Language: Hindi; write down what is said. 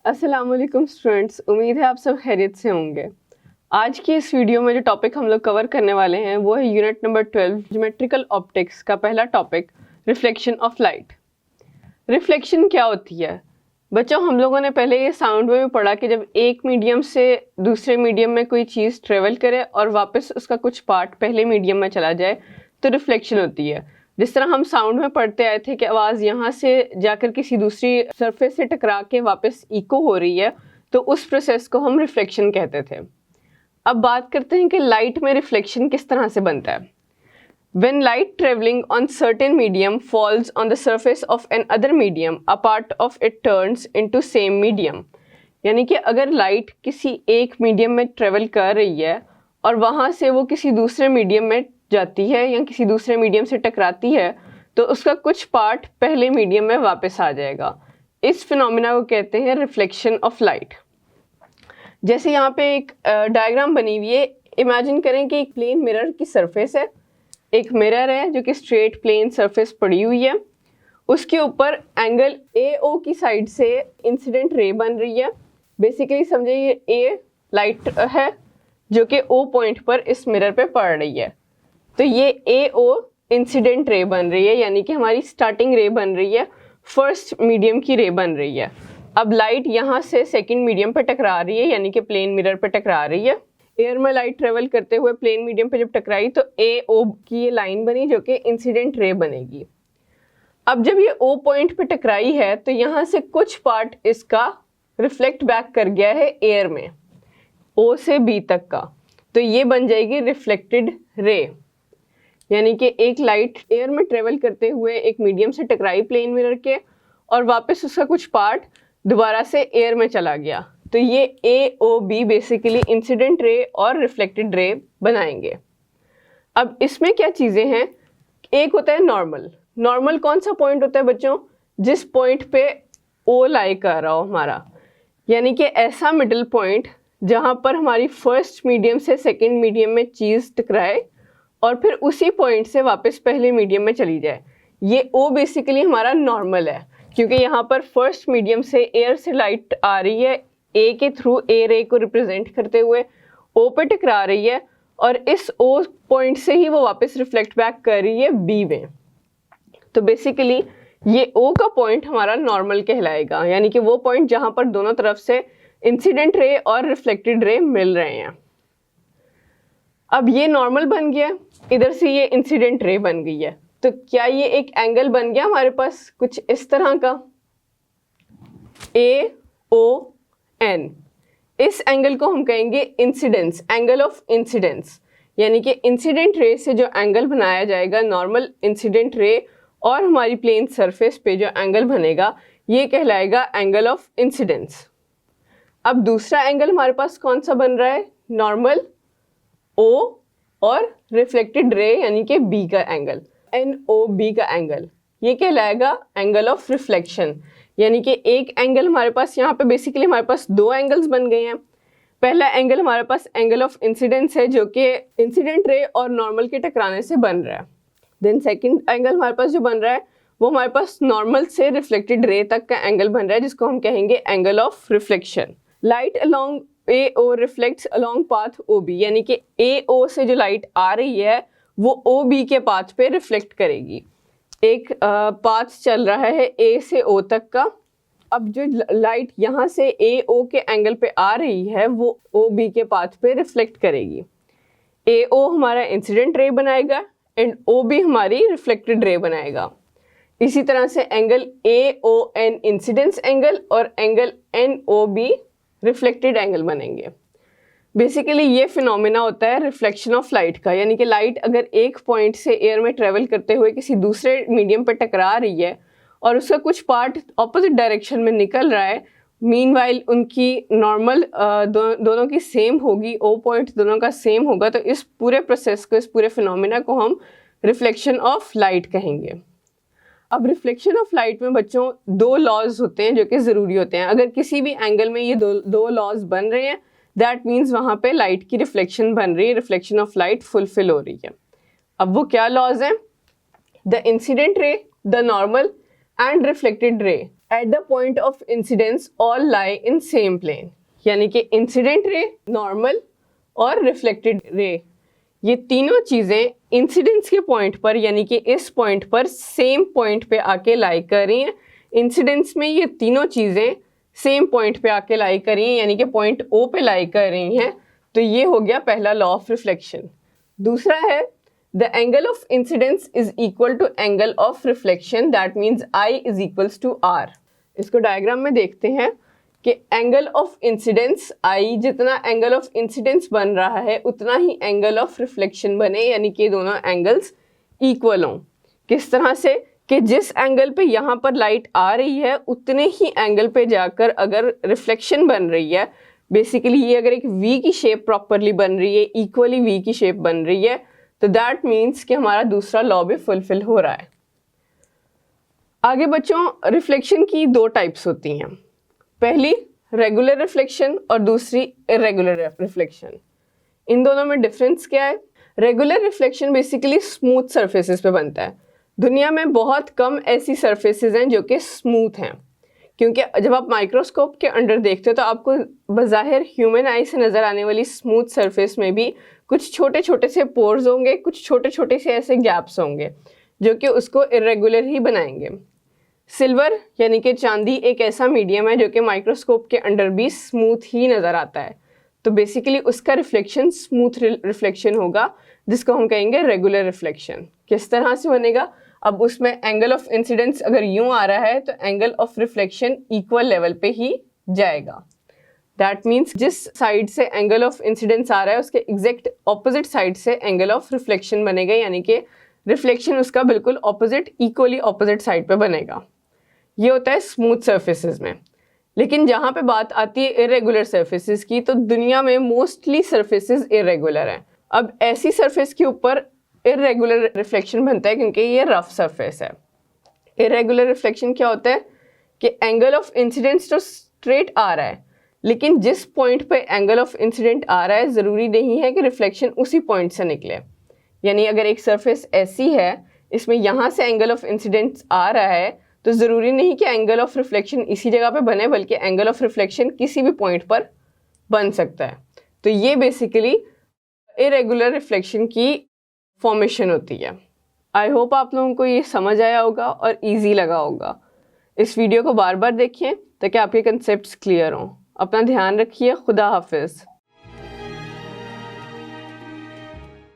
अस्सलाम वालेकुम स्टूडेंट्स, उम्मीद है आप सब खैरियत से होंगे। आज की इस वीडियो में जो टॉपिक हम लोग कवर करने वाले हैं वो है यूनिट नंबर 12 ज्योमेट्रिकल ऑप्टिक्स का पहला topic reflection of light. Reflection क्या होती है बच्चों? हम लोगों ने पहले ये साउंड में भी पढ़ा कि जब एक मीडियम से दूसरे मीडियम में कोई चीज़ ट्रेवल करे और वापस उसका कुछ पार्ट पहले मीडियम में चला जाए तो रिफ्लेक्शन होती है। जिस तरह हम साउंड में पढ़ते आए थे कि आवाज़ यहाँ से जाकर किसी दूसरी सरफेस से टकरा के वापस इको हो रही है, तो उस प्रोसेस को हम रिफ्लेक्शन कहते थे। अब बात करते हैं कि लाइट में रिफ्लेक्शन किस तरह से बनता है। When light traveling on certain medium falls on the surface of another medium, a part of it turns into same medium। यानी कि अगर लाइट किसी एक मीडियम में ट्रेवल कर रही है और वहाँ से वो किसी दूसरे मीडियम में जाती है या किसी दूसरे मीडियम से टकराती है तो उसका कुछ पार्ट पहले मीडियम में वापस आ जाएगा। इस फिनोमिना को कहते हैं रिफ्लेक्शन ऑफ लाइट। जैसे यहाँ पे एक डायग्राम बनी हुई है। इमेजिन करें कि एक प्लेन मिरर की सरफेस है, एक मिरर है जो कि स्ट्रेट प्लेन सरफेस पड़ी हुई है, उसके ऊपर एंगल AO की साइड से इंसिडेंट रे बन रही है। बेसिकली समझे ये A लाइट है जो कि O पॉइंट पर इस मिरर पे पड़ रही है, तो ये AO इंसिडेंट रे बन रही है, यानी कि हमारी स्टार्टिंग रे बन रही है, फर्स्ट मीडियम की रे बन रही है। अब लाइट यहाँ से सेकेंड मीडियम पे टकरा रही है, यानी कि प्लेन मिरर पे टकरा रही है। एयर में लाइट ट्रेवल करते हुए प्लेन मीडियम पे जब टकराई तो AO की ये लाइन बनी जो कि इंसिडेंट रे बनेगी। अब जब ये O पॉइंट पे टकराई है तो यहाँ से कुछ पार्ट इसका रिफ्लेक्ट बैक कर गया है एयर में, O से B तक का, तो ये बन जाएगी रिफ्लेक्टेड रे। यानी कि एक लाइट एयर में ट्रेवल करते हुए एक मीडियम से टकराई प्लेन मिरर के और वापस उसका कुछ पार्ट दोबारा से एयर में चला गया, तो ये AOB बेसिकली इंसिडेंट रे और रिफ्लेक्टेड रे बनाएंगे। अब इसमें क्या चीज़ें हैं? एक होता है नॉर्मल। नॉर्मल कौन सा पॉइंट होता है बच्चों? जिस पॉइंट पे O लाई कर रहा हो हमारा, यानी कि ऐसा मिडिल पॉइंट जहाँ पर हमारी फर्स्ट मीडियम से सेकेंड मीडियम में चीज़ टकराए और फिर उसी पॉइंट से वापस पहले मीडियम में चली जाए। ये O बेसिकली हमारा नॉर्मल है, क्योंकि यहाँ पर फर्स्ट मीडियम से एयर से लाइट आ रही है, A के थ्रू A रे को रिप्रेजेंट करते हुए O पे टकरा रही है और इस O पॉइंट से ही वो वापस रिफ्लेक्ट बैक कर रही है B में। तो बेसिकली ये O का पॉइंट हमारा नॉर्मल कहलाएगा, यानी कि वो पॉइंट जहाँ पर दोनों तरफ से इंसिडेंट रे और रिफ्लेक्टेड रे मिल रहे हैं। अब ये नॉर्मल बन गया, इधर से ये इंसिडेंट रे बन गई है, तो क्या ये एक एंगल बन गया हमारे पास कुछ इस तरह का AON। इस एंगल को हम कहेंगे इंसिडेंस, एंगल ऑफ इंसिडेंस। यानी कि इंसिडेंट रे से जो एंगल बनाया जाएगा, नॉर्मल इंसिडेंट रे और हमारी प्लेन सरफेस पे जो एंगल बनेगा ये कहलाएगा एंगल ऑफ इंसिडेंस। अब दूसरा एंगल हमारे पास कौन सा बन रहा है? नॉर्मल O और रिफ्लेक्टेड रे यानी कि B का एंगल, NOB का एंगल, ये कहलाएगा एंगल ऑफ रिफ्लेक्शन। यानी कि एक एंगल हमारे पास यहाँ पे बेसिकली हमारे पास दो एंगल्स बन गए हैं। पहला एंगल हमारे पास एंगल ऑफ इंसिडेंस है जो कि इंसिडेंट रे और नॉर्मल के टकराने से बन रहा है। देन सेकंड एंगल हमारे पास जो बन रहा है वो हमारे पास नॉर्मल से रिफ्लेक्टेड रे तक का एंगल बन रहा है, जिसको हम कहेंगे angle of reflection. Light along AO reflects along path OB, यानी कि AO से जो लाइट आ रही है वो OB के पाथ पे रिफ्लेक्ट करेगी। एक पाथ चल रहा है A से O तक का। अब जो लाइट यहाँ से AO के एंगल पे आ रही है वो OB के पाथ पे रिफ्लेक्ट करेगी। AO हमारा इंसिडेंट रे बनाएगा एंड OB हमारी रिफ्लेक्टेड रे बनाएगा। इसी तरह से एंगल AON इंसिडेंस एंगल और एंगल NOB रिफ्लेक्टेड एंगल बनेंगे। बेसिकली ये फिनोमेना होता है रिफ्लेक्शन ऑफ लाइट का, यानी कि लाइट अगर एक पॉइंट से एयर में ट्रेवल करते हुए किसी दूसरे मीडियम पर टकरा रही है और उसका कुछ पार्ट ऑपोजिट डायरेक्शन में निकल रहा है, मीनवाइल उनकी नॉर्मल दोनों की सेम होगी, O पॉइंट दोनों का सेम होगा, तो इस पूरे प्रोसेस को, इस पूरे फिनोमेना को हम रिफ्लेक्शन ऑफ लाइट कहेंगे। अब रिफ्लेक्शन ऑफ लाइट में बच्चों दो लॉज होते हैं जो कि ज़रूरी होते हैं। अगर किसी भी एंगल में ये दो लॉज बन रहे हैं दैट मीन्स वहाँ पे लाइट की रिफ्लेक्शन बन रही है, रिफ्लेक्शन ऑफ लाइट फुलफिल हो रही है। अब वो क्या लॉज हैं? The incident ray, the normal and reflected ray at the point of incidence all lie in same plane, यानी कि इंसिडेंट रे, नॉर्मल और रिफ्लेक्टेड रे, ये तीनों चीज़ें इंसिडेंस के पॉइंट पर यानी कि इस पॉइंट पर सेम पॉइंट पे आके लाई कर रही हैं। इंसिडेंस में ये तीनों चीज़ें सेम पॉइंट पे आके लाई कर रही हैं, यानी कि पॉइंट ओ पे लाई कर रही हैं। तो ये हो गया पहला लॉ ऑफ रिफ्लेक्शन। दूसरा है the angle of incidence is equal to angle of reflection, that means i is equals to r. इसको डायग्राम में देखते हैं कि एंगल ऑफ इंसिडेंस आई, जितना एंगल ऑफ इंसिडेंस बन रहा है उतना ही एंगल ऑफ रिफ्लेक्शन बने, यानी कि दोनों एंगल्स इक्वल हों। किस तरह से कि जिस एंगल पे यहाँ पर लाइट आ रही है उतने ही एंगल पे जाकर अगर रिफ्लेक्शन बन रही है, बेसिकली ये अगर एक वी की शेप प्रॉपरली बन रही है, इक्वली वी की शेप बन रही है, तो दैट मीन्स कि हमारा दूसरा लॉ भी फुलफिल हो रहा है। आगे बच्चों, रिफ्लेक्शन की दो टाइप्स होती हैं, पहली रेगुलर रिफ्लेक्शन और दूसरी इरेगुलर रिफ्लेक्शन। इन दोनों में डिफरेंस क्या है? Regular reflection basically smooth surfaces पे बनता है। दुनिया में बहुत कम ऐसी सरफेसेस हैं जो कि स्मूथ हैं, क्योंकि जब आप माइक्रोस्कोप के अंडर देखते हो तो आपको बज़ाहिर ह्यूमन आई से नज़र आने वाली स्मूथ सरफेस में भी कुछ छोटे छोटे से पोर्स होंगे, कुछ छोटे छोटे से ऐसे गैप्स होंगे जो कि उसको इरेगुलर ही बनाएंगे। सिल्वर यानी कि चांदी एक ऐसा मीडियम है जो कि माइक्रोस्कोप के अंडर भी स्मूथ ही नज़र आता है, तो बेसिकली उसका रिफ्लेक्शन स्मूथ रिफ्लेक्शन होगा, जिसको हम कहेंगे रेगुलर रिफ्लेक्शन। किस तरह से बनेगा? अब उसमें एंगल ऑफ इंसिडेंस अगर यूं आ रहा है तो angle of reflection equal level पे ही जाएगा। दैट मीन्स जिस साइड से एंगल ऑफ इंसिडेंस आ रहा है उसके एग्जैक्ट ऑपोजिट साइड से एंगल ऑफ रिफ्लेक्शन बनेगा, यानी कि रिफ्लेक्शन उसका बिल्कुल ऑपोजिट, इक्वली ऑपोजिट साइड पे बनेगा। ये होता है स्मूथ सरफेसेस में। लेकिन जहाँ पे बात आती है इरेगुलर सरफेसेस की, तो दुनिया में मोस्टली सरफेसेस इरेगुलर हैं। अब ऐसी सरफेस के ऊपर इरेगुलर रिफ्लेक्शन बनता है क्योंकि ये रफ सरफेस है। इरेगुलर रिफ्लेक्शन क्या होता है कि एंगल ऑफ इंसिडेंस तो स्ट्रेट आ रहा है, लेकिन जिस पॉइंट पे एंगल ऑफ इंसिडेंट आ रहा है ज़रूरी नहीं है कि रिफ्लेक्शन उसी पॉइंट से निकले। यानी अगर एक सरफेस ऐसी है, इसमें यहाँ से एंगल ऑफ इंसिडेंस आ रहा है, तो ज़रूरी नहीं कि एंगल ऑफ रिफ्लेक्शन इसी जगह पे बने, बल्कि एंगल ऑफ रिफ्लेक्शन किसी भी पॉइंट पर बन सकता है। तो ये बेसिकली इरेगुलर रिफ्लेक्शन की फॉर्मेशन होती है। आई होप आप लोगों को ये समझ आया होगा और इजी लगा होगा। इस वीडियो को बार बार देखिए ताकि आपके कंसेप्ट्स क्लियर हों। अपना ध्यान रखिए। खुदा हाफिज़।